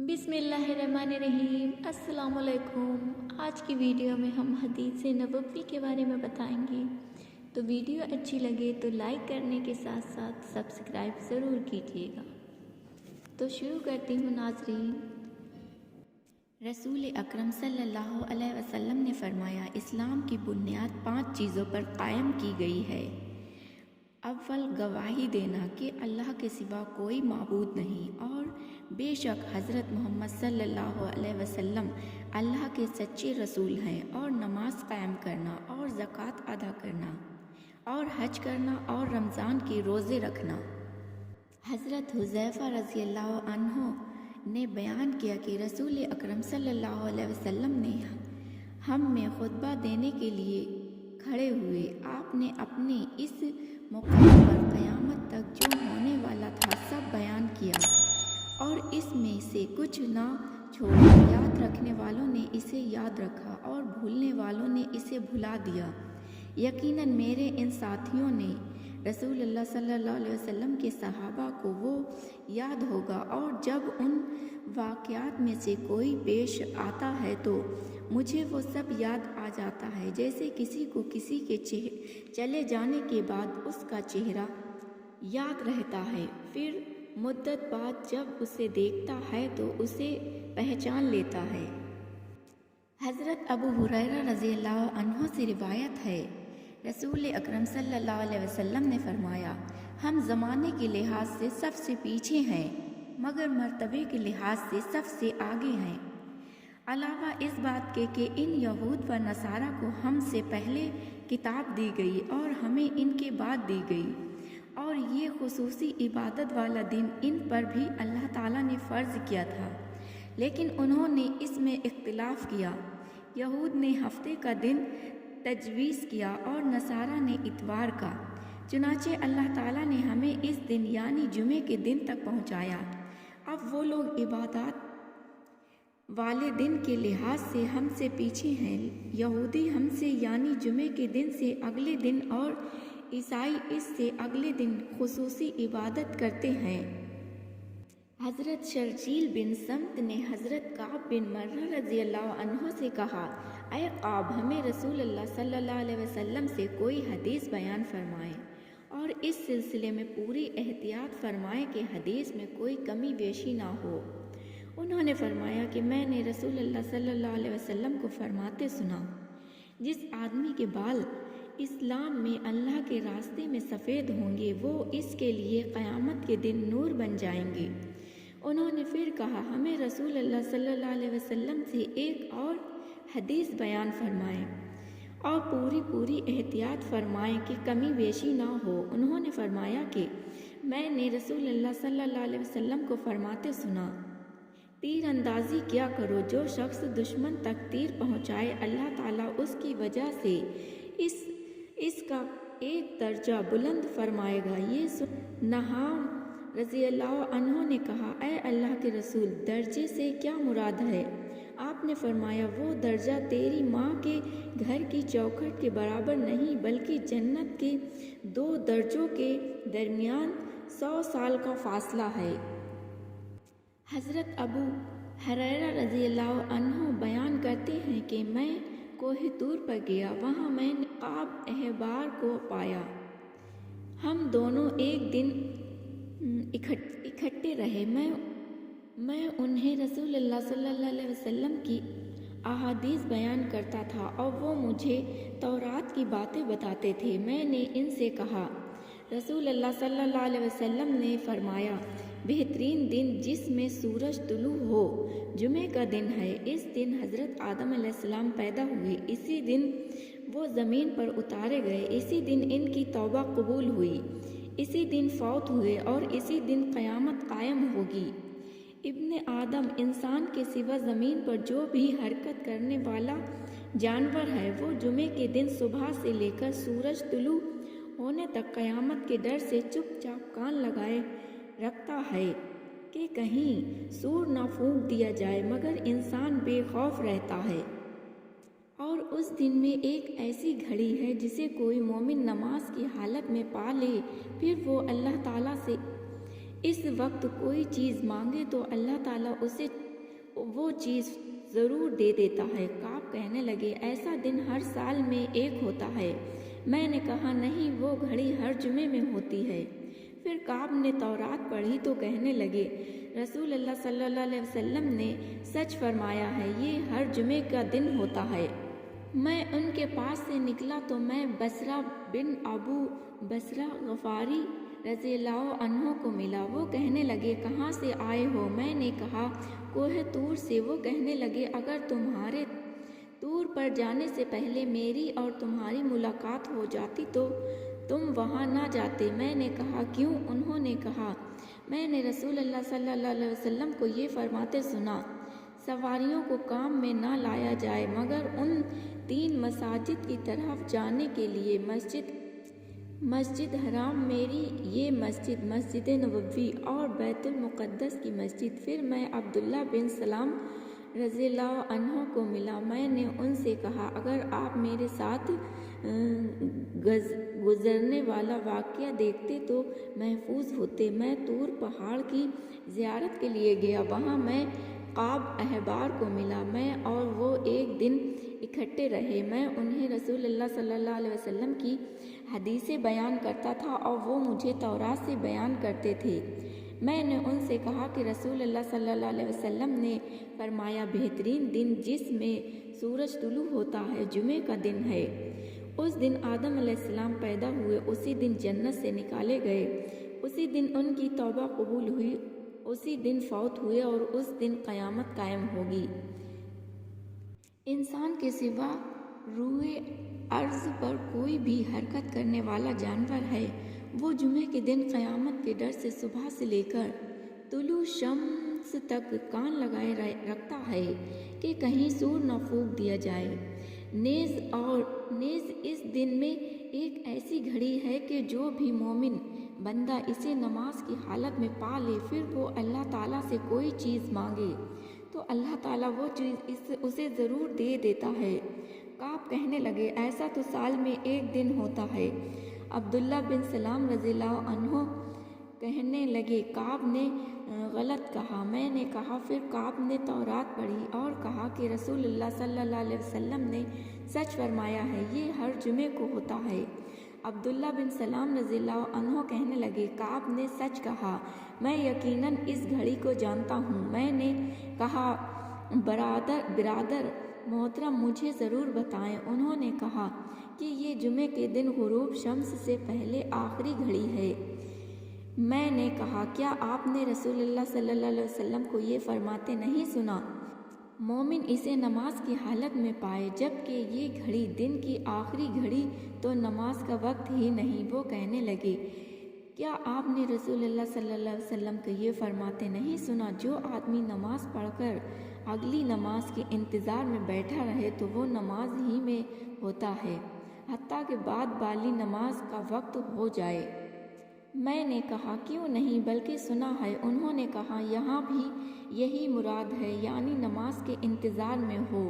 बिस्मिल्लाहिर्रहमानिर्रहीम। अस्सलाम वालेकुम। आज की वीडियो में हम हदीस नबवी के बारे में बताएंगे। तो वीडियो अच्छी लगे तो लाइक करने के साथ साथ सब्सक्राइब ज़रूर कीजिएगा। तो शुरू करती हूँ नाज़रीन। रसूल अकरम सल्लल्लाहु अलैहि वसल्लम ने फरमाया, इस्लाम की बुनियाद 5 चीज़ों पर कायम की गई है। अव्वल गवाही देना कि अल्लाह के सिवा कोई माबूद नहीं और बेशक हज़रत मोहम्मद सल्लल्लाहु अलैहि वसल्लम अल्लाह के सच्चे रसूल हैं, और नमाज कायम करना और ज़कात अदा करना और हज करना और रमज़ान के रोज़े रखना। हज़रत हुज़ैफ़ा रज़ियल्लाहु अन्हु ने बयान किया कि रसूल अकरम सल्लल्लाहु अलैहि वसल्लम ने हम में खुतबा देने के लिए खड़े हुए। आपने अपने इस मौके पर क़यामत तक जो होने वाला था सब बयान किया, और इसमें से कुछ ना छोड़ा। याद रखने वालों ने इसे याद रखा और भूलने वालों ने इसे भुला दिया। यकीनन मेरे इन साथियों ने रसूलुल्लाह सल्लल्लाहु अलैहि वसल्लम के सहाबा को वो याद होगा, और जब उन वाक़यात में से कोई पेश आता है तो मुझे वो सब याद आ जाता है, जैसे किसी को किसी के चले जाने के बाद उसका चेहरा याद रहता है, फिर मुद्दत बाद जब उसे देखता है तो उसे पहचान लेता है। हज़रत अबू हुरैरा रज़ियल्लाहु अन्हु से रिवायत है, रसूल अकरम सल्लल्लाहु अलैहि वसल्लम ने फरमाया, हम ज़माने के लिहाज से सबसे पीछे हैं मगर मर्तबे के लिहाज से सबसे आगे हैं। अलावा इस बात के कि इन यहूद व नसारा को हमसे पहले किताब दी गई और हमें इनके बाद दी गई, और ये खुसूसी इबादत वाला दिन इन पर भी अल्लाह ताला ने फ़र्ज़ किया था, लेकिन उन्होंने इसमें इख्तिलाफ़ किया। यहूद ने हफ्ते का दिन तजवीज़ किया और नसारा ने इतवार का। चुनाचे अल्लाह ताला ने हमें इस दिन यानी जुमे के दिन तक पहुँचाया। अब वो लोग इबादत वाले दिन के लिहाज से हमसे पीछे हैं। यहूदी हमसे यानी जुमे के दिन से अगले दिन और ईसाई इससे अगले दिन खुसूसी इबादत करते हैं। हज़रत शर्जील बिन समत ने हज़रत काब बिन मर्रा रज़ियल्लाहु अन्हु से कहा, ऐ काब, हमें रसूलुल्लाह सल्लल्लाहु अलैहि वसल्लम से कोई हदीस बयान फरमाएं और इस सिलसिले में पूरी एहतियात फरमाएं कि हदीस में कोई कमी बेशी ना हो। उन्होंने फरमाया कि मैंने रसूलुल्लाह सल्लल्लाहु अलैहि वसल्लम को फरमाते सुना, जिस आदमी के बाल इस्लाम में अल्लाह के रास्ते में सफ़ेद होंगे वो इसके लिए क़यामत के दिन नूर बन जाएंगे। उन्होंने फिर कहा, हमें रसूलुल्लाह सल्लल्लाहु अलैहि वसल्लम से एक और हदीस बयान फरमाएं और पूरी एहतियात फरमाएं कि कमी बेशी ना हो। उन्होंने फरमाया कि मैंने रसूलुल्लाह सल्लल्लाहु अलैहि वसल्लम को फरमाते सुना, तीर अंदाज़ी क्या करो, जो शख्स दुश्मन तक तीर पहुँचाए अल्लाह ताला उसकी वजह से इसका एक दर्जा बुलंद फरमाएगा। ये सुन नहाम रज़ियल्लाहु अन्हु ने कहा, ऐ अल्लाह के रसूल, दर्जे से क्या मुराद है? आपने फरमाया, वो दर्जा तेरी माँ के घर की चौखट के बराबर नहीं, बल्कि जन्नत के 2 दर्जों के दरमियान 100 साल का फासला है। हज़रत अबू हुरैरा रज़ियल्लाहु अन्हु बयान करते हैं कि मैं कोहे तूर पर गया, वहाँ मैंने काब अहबार को पाया। हम दोनों एक दिन इकट्ठे रहे। मैं उन्हें रसूलुल्लाह सल्लल्लाहु अलैहि वसल्लम की अहादीस बयान करता था और वो मुझे तौरात की बातें बताते थे। मैंने इनसे कहा, रसूलुल्लाह सल्लल्लाहु अलैहि वसल्लम ने फरमाया, बेहतरीन दिन जिसमें सूरज तुलू हो जुमे का दिन है। इस दिन हज़रत आदम अलैहिस्सलाम पैदा हुए, इसी दिन वो ज़मीन पर उतारे गए, इसी दिन इनकी तौबा कबूल हुई, इसी दिन फौत हुए और इसी दिन क़यामत कायम होगी। इब्ने आदम इंसान के सिवा ज़मीन पर जो भी हरकत करने वाला जानवर है वो जुमे के दिन सुबह से लेकर सूरज तुलू होने तक क़यामत के डर से चुपचाप कान लगाए रखता है कि कहीं सूर ना फूंक दिया जाए, मगर इंसान बेखौफ रहता है। और उस दिन में एक ऐसी घड़ी है जिसे कोई मोमिन नमाज की हालत में पा ले, फिर वो अल्लाह ताला से اس وقت کوئی چیز مانگے تو اللہ تعالیٰ اسے وہ چیز ضرور دے دیتا ہے۔ کعب کہنے لگے ایسا دن ہر سال میں ایک ہوتا ہے۔ میں نے کہا نہیں، وہ گھڑی ہر جمعے میں ہوتی ہے۔ پھر کعب نے تورات پڑھی تو کہنے لگے رسول اللہ صلی اللہ علیہ وسلم نے سچ فرمایا ہے، یہ ہر جمعے کا دن ہوتا ہے۔ میں ان کے پاس سے نکلا تو میں بصرہ بن ابو بصرہ غفاری رضی اللہ عنہ کو ملا۔ وہ کہنے لگے کہاں سے آئے ہو؟ میں نے کہا کوہ طور سے۔ وہ کہنے لگے اگر تمہارے طور پر جانے سے پہلے میری اور تمہاری ملاقات ہو جاتی تو تم وہاں نہ جاتے۔ میں نے کہا کیوں؟ انہوں نے کہا میں نے رسول اللہ صلی اللہ علیہ وسلم کو یہ فرماتے سنا، سواریوں کو کام میں نہ لایا جائے مگر ان 3 مساجد کی طرف جانے کے لیے، مسجد حرام میری یہ مسجد، مسجد نبوی اور بیت المقدس کی مسجد۔ پھر میں عبداللہ بن سلام رضی اللہ عنہ کو ملا۔ میں نے ان سے کہا اگر آپ میرے ساتھ گزرنے والا واقعہ دیکھتے تو محفوظ ہوتے۔ میں طور پہاڑ کی زیارت کے لیے گیا، وہاں میں کعب احبار کو ملا، میں اور وہ ایک دن اکٹھے رہے۔ میں انہیں رسول اللہ صلی اللہ علیہ وسلم کی حدیثیں بیان کرتا تھا اور وہ مجھے تورات سے بیان کرتے تھے۔ میں نے ان سے کہا کہ رسول اللہ صلی اللہ علیہ وسلم نے فرمایا بہترین دن جس میں سورج طلوع ہوتا ہے جمعے کا دن ہے۔ اس دن آدم علیہ السلام پیدا ہوئے، اسی دن جنت سے نکالے گئے، اسی دن ان کی توبہ قبول ہوئی، اسی دن فوت ہوئے اور اس دن قیامت قائم ہوگی۔ انسان کے سوا روئے ارض پر کوئی بھی حرکت کرنے والا جانور ہے وہ جمعے کے دن قیامت کے ڈر سے صبح سے لے کر طلوع شمس تک کان لگائے رکھتا ہے کہ کہیں سور نہ پھونک دیا جائے۔ نیز اس دن میں ایک ایسی گھڑی ہے کہ جو بھی مومن بندہ اسے نماز کی حالت میں پا لے، پھر وہ اللہ تعالیٰ سے کوئی چیز مانگے تو اللہ تعالیٰ وہ چیز اسے ضرور دے دیتا ہے۔ کعب کہنے لگے ایسا تو سال میں ایک دن ہوتا ہے۔ عبداللہ بن سلام رضی اللہ عنہ کہنے لگے کعب نے غلط کہا۔ میں نے کہا پھر کعب نے تورات پڑھی اور کہا کہ رسول اللہ صلی اللہ علیہ وسلم نے سچ فرمایا ہے، یہ ہر جمعے کو ہوتا ہے۔ عبداللہ بن سلام رضی اللہ عنہ کہنے لگے کعب نے سچ کہا، میں یقیناً اس گھڑی کو جانتا ہوں۔ میں نے کہا برادر محترم مجھے ضرور بتائیں۔ انہوں نے کہا کہ یہ جمعے کے دن غروب شمس سے پہلے آخری گھڑی ہے۔ میں نے کہا کیا آپ نے رسول اللہ صلی اللہ علیہ وسلم کو یہ فرماتے نہیں سنا، مومن اسے نماز کی حالت میں پائے، جبکہ یہ گھڑی دن کی آخری گھڑی تو نماز کا وقت ہی نہیں۔ وہ کہنے لگے کیا آپ نے رسول اللہ صلی اللہ علیہ وسلم کو یہ فرماتے نہیں سنا، جو آدمی نماز پڑھ کر اگلی نماز کے انتظار میں بیٹھا رہے تو وہ نماز ہی میں ہوتا ہے حتیٰ کہ بعد والی نماز کا وقت ہو جائے۔ میں نے کہا کیوں نہیں بلکہ سنا ہے۔ انہوں نے کہا یہاں بھی یہی مراد ہے، یعنی نماز کے انتظار میں ہو۔